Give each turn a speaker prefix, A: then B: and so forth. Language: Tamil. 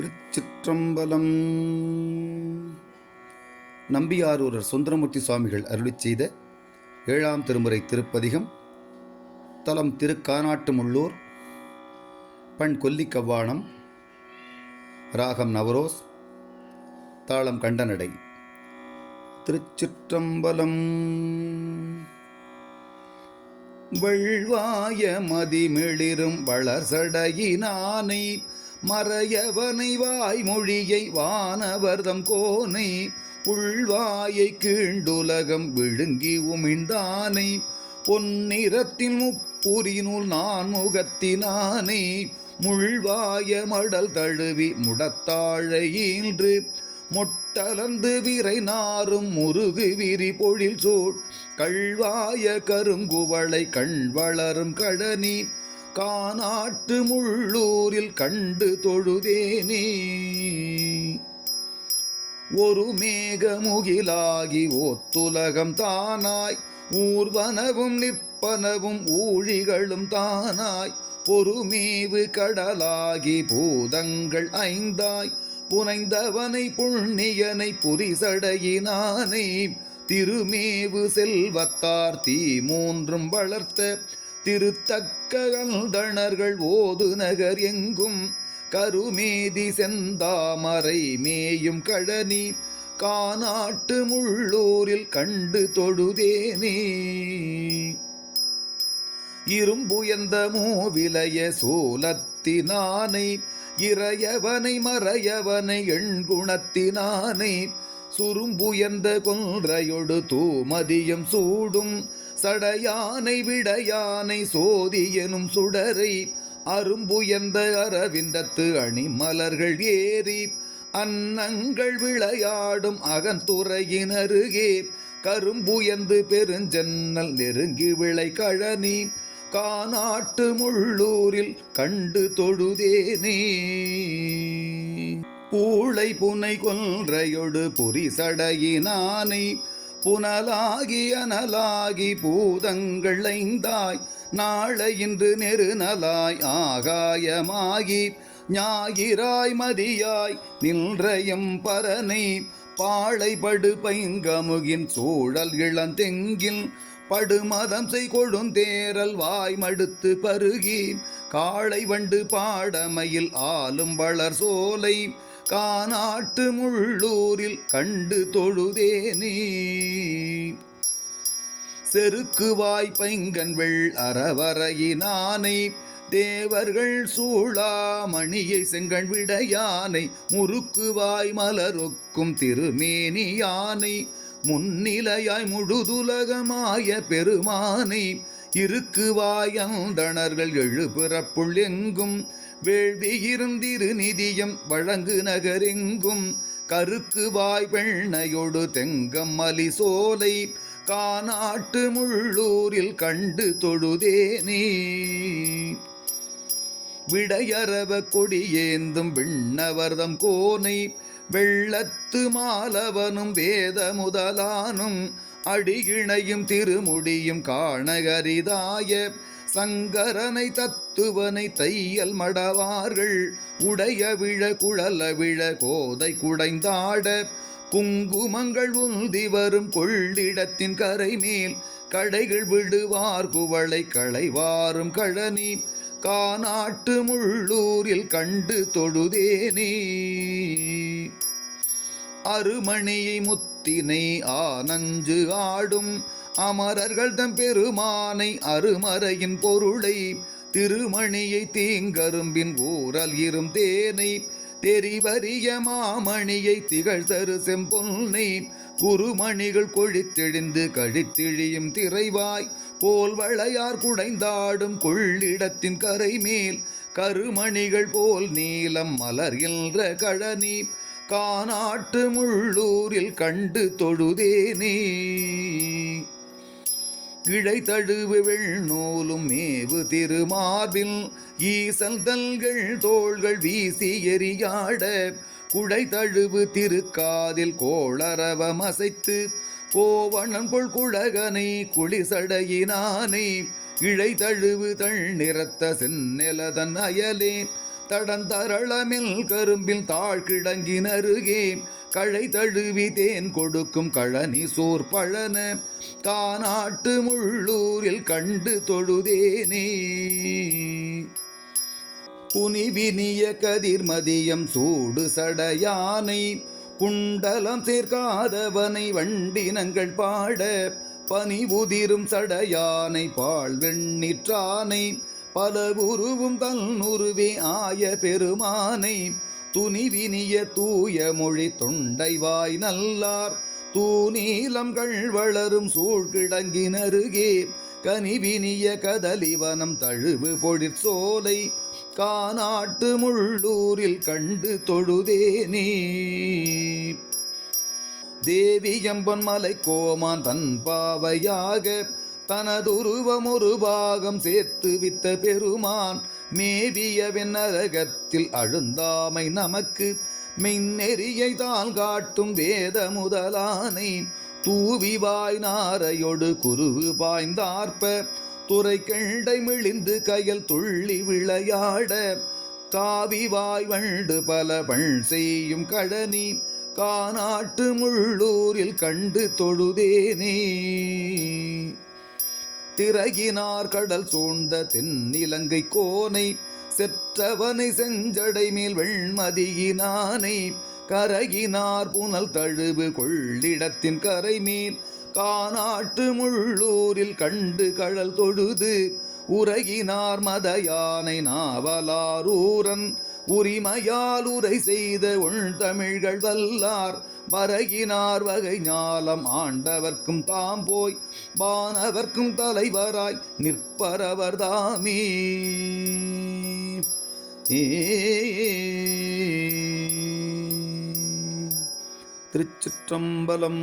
A: திருச்சிற்றம்பலம். நம்பியாரூரர் சுந்தரமூர்த்தி சுவாமிகள் அருளிச் செய்த 7ஆம் திருமுறை திருப்பதிகம். தலம் திருக்கானாட்டு முள்ளூர். பண் கொல்லிக்கவ்வாணம். ராகம் நவரோஸ். தாளம் கண்டனடை. திருச்சிற்றம்பலம். வள்வாய மதிமிளிரும் வளர்சடையினானை மறையவனை வாய்மொழியை வானவர்தம் கோனை புள்வாயை கீண்டுலகம் விழுங்கி உமிழ்ந்தானை பொன்னிறத்தின் முப்புரினுள் நான் முகத்தினானை முள்வாய மடல் தழுவி முடத்தாழையின்று மொட்டலந்து விரை நாரும் முருகு விரி பொழில் சூழ் கள்வாய கருங்குவளை கண் வளரும் கடனி கானாட்டு முள்ளூரில் கண்டு தொழுதேனே. ஒரு மேகமுகிலாகி ஓத்துலகம் தானாய் ஊர்வனவும் நிற்பனவும் ஊழிகளும் தானாய் பொறுமேவு கடலாகி பூதங்கள் ஐந்தாய் புனைந்தவனை புண்ணியனை புரிசடையினானை திருமேவு செல்வத்தார் தீ மூன்றும் வளர்த்த திருத்தக்கந்தணர்கள் ஓது நகர் எங்கும் கருமேதி செந்தாமரை மேயும் கழனி கானாட்டு முள்ளூரில் கண்டு தொழுதேனே. இரும்புயர்ந்த மூவிலைய சூலத்தினானை இறையவனை மறையவனை எண்குணத்தினானை சுரும்புயர்ந்த கொன்றையொடு தூமதியம் சூடும் சடையானை விடையானை சோதி எனும் சுடரை அரும்புயர்ந்த அரவிந்தத்து அணிமலர்கள் ஏறி அன்னங்கள் விளையாடும் அகந்துறையினருகே கரும்புயர்ந்து பெருஞ்சன்னல் நெருங்கி விளை கழனி கானாட்டு முள்ளூரில் கண்டு தொழுதேனே. பூளை புனை கொன்றையொடு புரிசடையினானை புனலாகி அனலாகி பூதங்கள் ஐந்தாய் நாளை இன்று நெருநலாய் ஆகாயமாகி ஞாயிறாய் மதியாய் நின்றையும் பரனை பாளைபடு பைங்கமுகின் சூழல் இளந்தெங்கில் படுமதம் செய் கொழுந்தேரல் வாய் மடுத்து பருகி காளை வண்டு பாடமையில் ஆளும் வளர் சோலை கானாட்டு முள்ளூரில் கண்டு தொழுதேனே. செருக்குவாய் பைங்கன் வெள் அறவரையினானை தேவர்கள் சூளாமணியை செங்கண் விடையானை முறுக்குவாய் மலருக்கும் திருமேனி யானை முன்னிலையாய் முழுதுலகமாய பெருமானை இருக்குவாய் அந்தணர்கள் எழுபிறப்புள் எங்கும் வேள்வி இருந்திரு நிதியம் வழங்கு நகரெங்கும் கருக்கு வாய் வெண்ணையொடு தெங்கம் மலி சோலை கானாட்டு முள்ளூரில் கண்டு தொழுதேனே. விடையறவ கொடியேந்தும் விண்ணவர்தம் கோனை வெள்ளத்து மாலவனும் வேத முதலானும் அடிகிணையும் திருமுடியும் காணகரிதாய சங்கரனை தத்துவனை தையல் மடவார்கள் உடைய விழ குழல விழ கோதை குடைந்தாட குங்குமங்கள் உந்தி வரும் கொள்ளிடத்தின் கரை மேல் கடைகள் விடுவார் குவளை களைவாரும் கழனி கானாட்டு முள்ளூரில் கண்டு தொழுதேனே. அருமணியை முத்தினை ஆனஞ்சு ஆடும் அமரர்கள் தம் பெருமானை அருமறையின் பொருளை திருமணியை தீங்கரும்பின் ஊரல் இரும் தேனை தெரிவரிய மாமணியை திகழ் தரு செம்பொன்னை குருமணிகள் கொழித்தெழிந்து கழித்திழியும் திரைவாய் போல் வளையார் குடைந்தாடும் கொள்ளிடத்தின் கரை மேல் கருமணிகள் போல் நீலம் மலர்கின்ற கழனி கானாட்டு முள்ளூரில் கண்டு தொழுதேனே. கிளை தழுவு வெள்நூலும் மேவு திருமார்பில் ஈசல் தல்கள் தோள்கள் வீசி எரியாட குடை தழுவு திருக்காதில் கோளரவம் அசைத்து கோவணம் கொள் குழகனை குளிசடையினானை இழை தழுவு தள் நிறத்த செந்நிலதன் அயலே தடந்தரளமில் கரும்பில் தாழ் கிடங்கினருகே களை தழுவி தேன் கொடுக்கும் கழனி சோர் பழன காநாட்டு முள்ளூரில் கண்டு தொழுதேனே. புனிவினிய கதிர்மதியம் சூடு சடையானை குண்டலம் சேர்க்காதவனை வண்டினங்கள் பாட பனிபுதிரும் சடையானை பால் வெண்ணிற்றானை பல உருவும் தன்னுருவே ஆய பெருமானை துணிவினிய தூய மொழி தொண்டை வாய் நல்லார் தூநீலங்கள் வளரும் சூழ்கிடங்கினருகே கனிவினிய கதலிவனம் தழுவு பொழிற் சோலை காநாட்டு முள்ளூரில் கண்டு தொழுதேனே. தேவியம்பன் மலை கோமான் தன் பாவையாக தனதுருவம் ஒரு பாகம் சேர்த்து வித்த பெருமான் மேவியவன் நரகத்தில் அழுந்தாமை நமக்கு மின்னெறியை தாள் காட்டும் வேத முதலானை தூவிவாய் நாரையொடு குருவு பாய்ந்தார்ப்ப துறை கெண்டை மிளிந்து கயல் துள்ளி விளையாட காவிவாய் வண்டு பல பண் செய்யும் கடனி காநாட்டு முள்ளூரில் கண்டு தொழுதேனே. திரையினார் கடல் சூழ்ந்த தென்னிலங்கை கோனை செற்றவனை செஞ்சடை மேல் வெண்மதியினானை கரையினார் புனல் தழுவு கொள்ளிடத்தின் கரை மேல் காநாட்டு முள்ளூரில் கண்டு கழல் தொழுது உரையினார் மதயானை நாவலாரூரன் உரிமையால் உரை செய்த உள் தமிழ்கள் வல்லார் வரையினார் வகை ஞாலம் ஆண்டவர்க்கும் தாம் போய் வானவர்க்கும் தலைவராய் நிற்பரவர் தாமே. திருச்சிற்றம்பலம்.